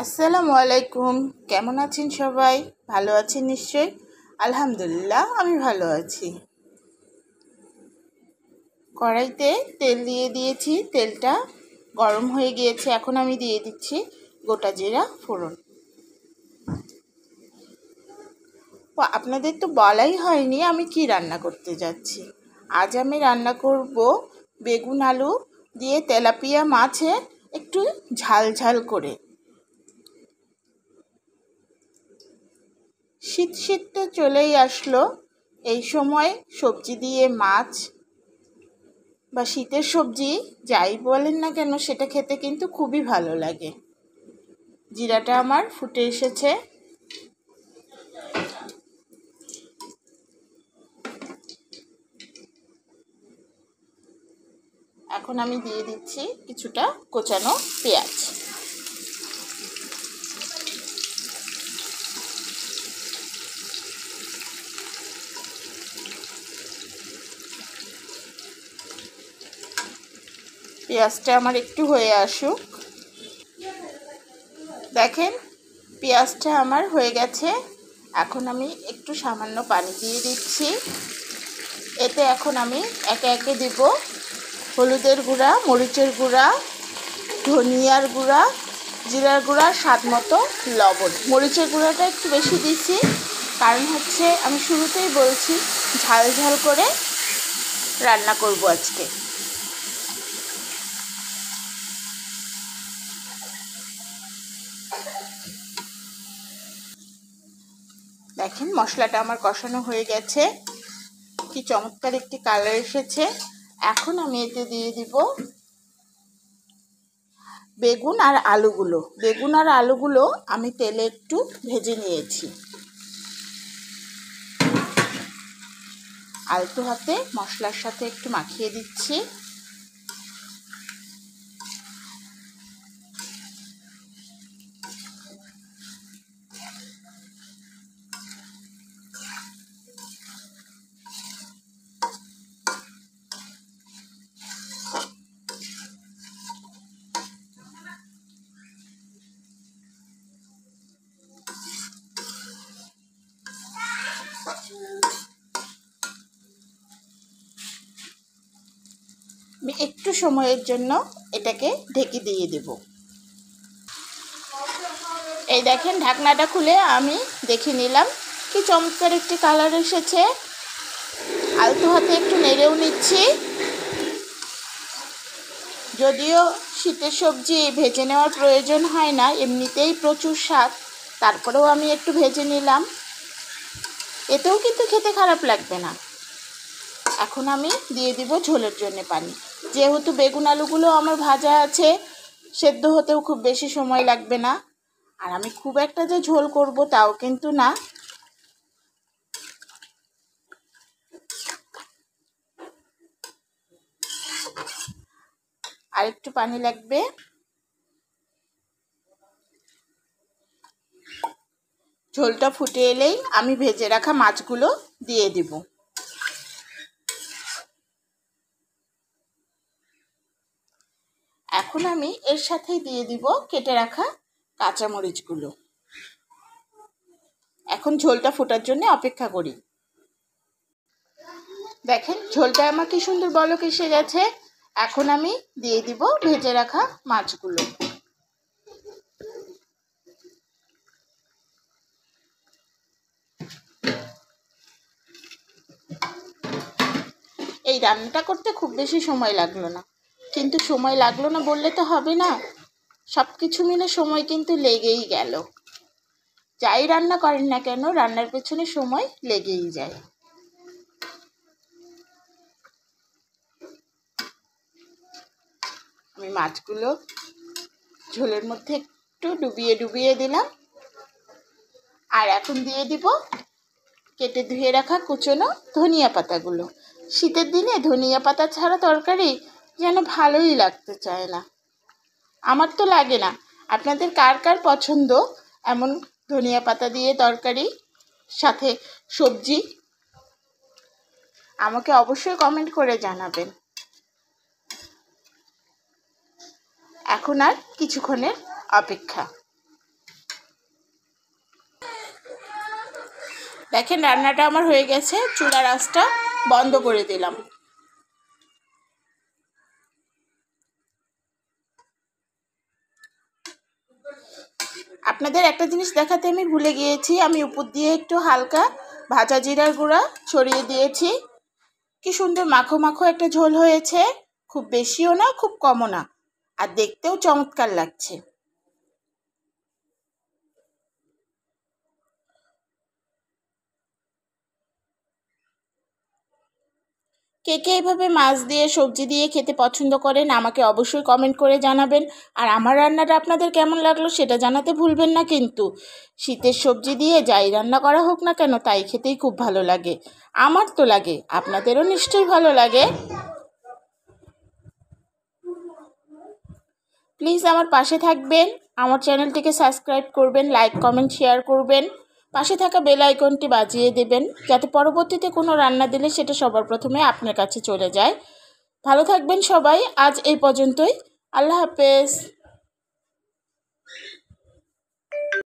আসসালামু আলাইকুম। কেমন আছেন সবাই? ভালো আছেন নিশ্চয়ই? আলহামদুলিল্লাহ, আমি ভালো আছি। কড়াইতে তেল দিয়ে দিয়েছি, তেলটা গরম হয়ে গিয়েছে। এখন আমি দিয়ে দিচ্ছি গোটা জিরা ফোড়ন। আপনাদের তো বলাই হয়নি আমি কি রান্না করতে যাচ্ছি। আজ আমি রান্না করব বেগুন আলু দিয়ে তেলাপিয়া মাছে একটু ঝাল ঝাল করে। শীত শীত তো চলেই আসলো, এই সময় সবজি দিয়ে মাছ বা শীতের সবজি যাই বলেন না কেন সেটা খেতে কিন্তু খুবই ভালো লাগে। জিরাটা আমার ফুটে এসেছে, এখন আমি দিয়ে দিচ্ছি কিছুটা কোচানো পেঁয়াজ। পেঁয়াজটা আমার একটু হয়ে আসুক। দেখেন পেঁয়াজটা আমার হয়ে গেছে, এখন আমি একটু সামান্য পানি দিয়ে দিচ্ছি। এতে এখন আমি একে একে দিব হলুদের গুঁড়া, মরিচের গুঁড়া, ধনিয়ার গুঁড়া, জিরার গুঁড়া, স্বাদ মতো লবণ। মরিচের গুঁড়াটা একটু বেশি দিচ্ছি, কারণ হচ্ছে আমি শুরুতেই বলছি ঝাল ঝাল করে রান্না করব আজকে। দেখেন মশলাটা আমার কষানো হয়ে গেছে, কি চমৎকার একটি কালার এসেছে। এখন আমি এতে দিয়ে দিব বেগুন আর আলুগুলো আমি তেলে একটু ভেজে নিয়েছি। আলতো হাতে মশলার সাথে একটু মাখিয়ে দিচ্ছি। আমি একটু সময়ের জন্য এটাকে ঢেকে দিয়ে দেব। এই দেখেন ঢাকনাটা খুলে আমি দেখে নিলাম, কি চমৎকার একটি কালার এসেছে। আলতো হাতে একটু নেড়েও নিচ্ছি। যদিও শীতের সবজি ভেজে নেওয়ার প্রয়োজন হয় না, এমনিতেই প্রচুর স্বাদ, তারপরেও আমি একটু ভেজে নিলাম, এতেও কিন্তু খেতে খারাপ লাগবে না। এখন আমি দিয়ে দিব ঝোলের জন্য পানি। যেহেতু বেগুন আলুগুলো আমার ভাজা আছে, সেদ্ধ হতেও খুব বেশি সময় লাগবে না। আর আমি খুব একটা যে ঝোল করব তাও কিন্তু না। আর একটু পানি লাগবে। ঝোলটা ফুটে এলেই আমি ভেজে রাখা মাছগুলো দিয়ে দিব। এখন আমি এর সাথেই দিয়ে দিব কেটে রাখা কাঁচামরিচগুলো। এখন ঝোলটা ফোটার জন্য অপেক্ষা করি। দেখেন ঝোলটা আমার কি সুন্দর বলক এসে গেছে। এখন আমি দিয়ে দিব ভেজে রাখা মাছগুলো। এই রান্নাটা করতে খুব বেশি সময় লাগলো না, কিন্তু সময় লাগলো না বললে তো হবে না, সব কিছু মিলে সময় কিন্তু লেগেই গেল। যাই রান্না করেন না কেন রান্নার পেছনে সময় লেগেই যায়। আমি মাছগুলো ঝোলের মধ্যে একটু ডুবিয়ে দিলাম। আর এখন দিয়ে দিব কেটে ধুয়ে রাখা কুচনো ধনিয়া পাতাগুলো। শীতের দিনে ধনিয়া পাতা ছাড়া তরকারি যেন ভালোই লাগতে চায় না। আমার তো লাগে না, আপনাদের কার কার পছন্দ এমন ধনিয়া পাতা দিয়ে তরকারি সাথে সবজি, আমাকে অবশ্যই কমেন্ট করে জানাবেন। এখন আর কিছুক্ষণের অপেক্ষা। দেখেন রান্নাটা আমার হয়ে গেছে, চুলার আঁচটা বন্ধ করে দিলাম। আপনাদের একটা জিনিস দেখাতে আমি ভুলে গিয়েছি, আমি উপর দিয়ে একটু হালকা ভাজা জিরার গুঁড়া ছড়িয়ে দিয়েছি। কি সুন্দর মাখো মাখো একটা ঝোল হয়েছে, খুব বেশিও না খুব কমও না, আর দেখতেও চমৎকার লাগছে। কে কে এইভাবে মাছ দিয়ে সবজি দিয়ে খেতে পছন্দ করেন আমাকে অবশ্যই কমেন্ট করে জানাবেন। আর আমার রান্নাটা আপনাদের কেমন লাগলো সেটা জানাতে ভুলবেন না কিন্তু। শীতের সবজি দিয়ে যাই রান্না করা হোক না কেন তাই খেতেই খুব ভালো লাগে, আমার তো লাগে, আপনাদেরও নিশ্চয়ই ভালো লাগে। প্লিজ আমার পাশে থাকবেন, আমার চ্যানেলটিকে সাবস্ক্রাইব করবেন, লাইক কমেন্ট শেয়ার করবেন, পাশে থাকা বেল আইকনটি বাজিয়ে দেবেন যাতে পরবর্তীতে কোনো রান্না দিলে সেটা সবার প্রথমে আপনার কাছে চলে যায়। ভালো থাকবেন সবাই, আজ এই পর্যন্তই। আল্লাহ হাফেজ।